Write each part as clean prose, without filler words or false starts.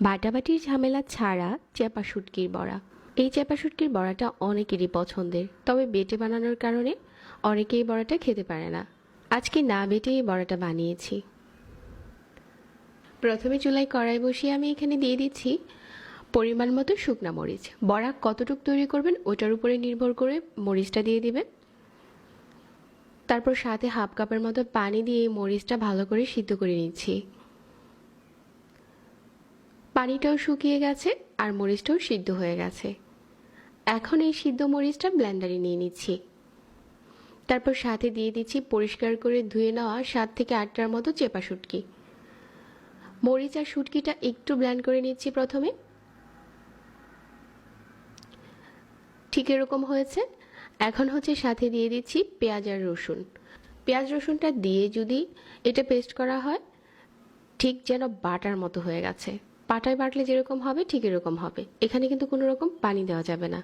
বাটাবাটির ঝামেলা ছাড়া চেপা শুটকির বড়া। এই চেপা শুটকির বড়াটা অনেকেরই পছন্দের, তবে বেটে বানানোর কারণে অনেকে এই বড়াটা খেতে পারে না। আজকে না বেটে এই বড়াটা বানিয়েছি। প্রথমে চুলায় কড়াই বসিয়ে আমি এখানে দিয়ে দিচ্ছি পরিমাণ মতো শুকনা মরিচ। বড়া কতটুকু তৈরি করবেন ওটার উপরে নির্ভর করে মরিচটা দিয়ে দিবেন। তারপর সাথে হাফ কাপের মতো পানি দিয়ে এই মরিচটা ভালো করে সিদ্ধ করে নিচ্ছি। পানিটাও শুকিয়ে গেছে আর মরিচটাও সিদ্ধ হয়ে গেছে। এখন এই সিদ্ধ মরিচটা ব্লেন্ডারে নিয়ে নিচ্ছি। তারপর সাথে দিয়ে দিচ্ছি পরিষ্কার করে ধুয়ে নেওয়া 7 থেকে 8টার মতো চেপা শুটকি। মরিচ আর শুটকিটা একটু ব্লেন্ড করে নিচ্ছি প্রথমে। ঠিক এরকম হয়েছে। এখন সাথে দিয়ে দিচ্ছি পেঁয়াজ আর রসুন। পেঁয়াজ রসুনটা দিয়ে যদি এটা পেস্ট করা হয় ঠিক যেন বাটার মতো হয়ে গেছে। পাটায় বাটলে যেরকম হবে ঠিক এরকম হবে। এখানে কিন্তু কোনো রকম পানি দেওয়া যাবে না।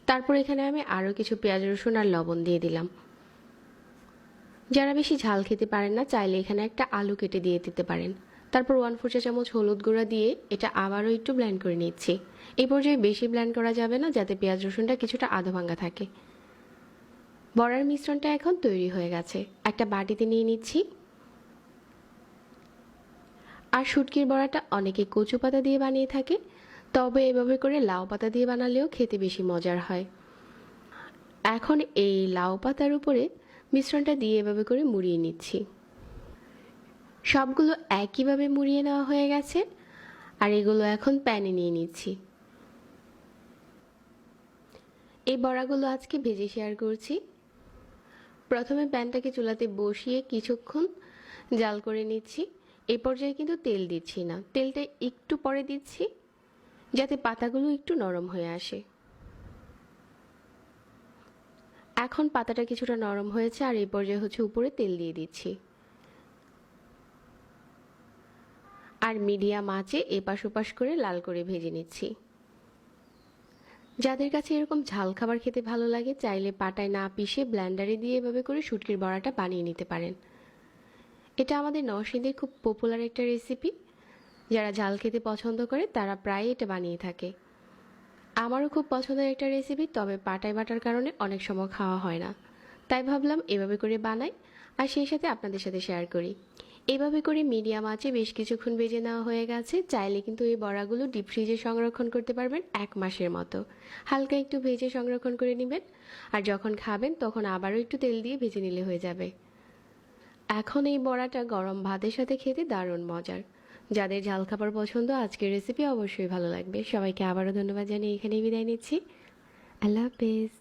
তারপর এখানে আমি আরও কিছু পেঁয়াজ রসুন আর লবণ দিয়ে দিলাম। যারা বেশি ঝাল খেতে পারেন না চাইলে এখানে একটা আলু কেটে দিয়ে দিতে পারেন। তারপর 1/4 চা চামচ হলুদ গুঁড়া দিয়ে এটা আবারও একটু ব্লেন্ড করে নিচ্ছি। এই পর্যায়ে বেশি ব্লেন্ড করা যাবে না, যাতে পেঁয়াজ রসুনটা কিছুটা আধা ভাঙা থাকে। বড়ার মিশ্রণটা এখন তৈরি হয়ে গেছে। একটা বাটিতে নিয়ে নিচ্ছি। আর শুটকির বড়াটা অনেকে কচু পাতা দিয়ে বানিয়ে থাকে, তবে এভাবে করে লাউ পাতা দিয়ে বানালেও খেতে বেশি মজার হয়। এখন এই লাউ পাতার উপরে মিশ্রণটা দিয়ে এভাবে করে মুড়িয়ে নিচ্ছি। সবগুলো একইভাবে মুড়িয়ে নেওয়া হয়ে গেছে আর এগুলো এখন প্যানে নিয়ে নিচ্ছি। এই বড়াগুলো আজকে ভেজে শেয়ার করছি। প্রথমে প্যানটাকে চুলাতে বসিয়ে কিছুক্ষণ জাল করে নিচ্ছি। এই পর্যায়ে কিন্তু তেল দিচ্ছি না, তেলটা একটু পরে দিচ্ছি যাতে পাতাগুলো একটু নরম হয়ে আসে। এখন পাতাটা কিছুটা নরম হয়েছে আর এই পর্যায়ে উপরে তেল দিয়ে দিচ্ছি। আর মিডিয়াম আঁচে এপাশ ওপাশ করে লাল করে ভেজে নিচ্ছি। যাদের কাছে এরকম ঝাল খাবার খেতে ভালো লাগে চাইলে পাটায় না পিষে ব্লেন্ডারে দিয়ে এভাবে করে শুটকির বড়াটা বানিয়ে নিতে পারেন। এটা আমাদের নরসিংদীর খুব পপুলার একটা রেসিপি। যারা ঝাল খেতে পছন্দ করে তারা প্রায় এটা বানিয়ে থাকে। আমারও খুব পছন্দের একটা রেসিপি, তবে পাটায় বাটার কারণে অনেক সময় খাওয়া হয় না। তাই ভাবলাম এভাবে করে বানাই আর সেই সাথে আপনাদের সাথে শেয়ার করি। এভাবে করে মিডিয়াম আঁচে বেশ কিছুক্ষণ ভেজে নেওয়া হয়ে গেছে। চাইলে কিন্তু এই বড়াগুলো ডিপ ফ্রিজে সংরক্ষণ করতে পারবেন 1 মাসের মতো। হালকা একটু ভেজে সংরক্ষণ করে নেবেন আর যখন খাবেন তখন আবারও একটু তেল দিয়ে ভেজে নিলে হয়ে যাবে। এখন এই বড়াটা গরম ভাতের সাথে খেতে দারুণ মজার। যাদের ঝাল খাবার পছন্দ আজকের রেসিপি অবশ্যই ভালো লাগবে। সবাইকে আবারও ধন্যবাদ জানিয়ে এখানেই বিদায় নিচ্ছি। আল্লাহ হাফেজ।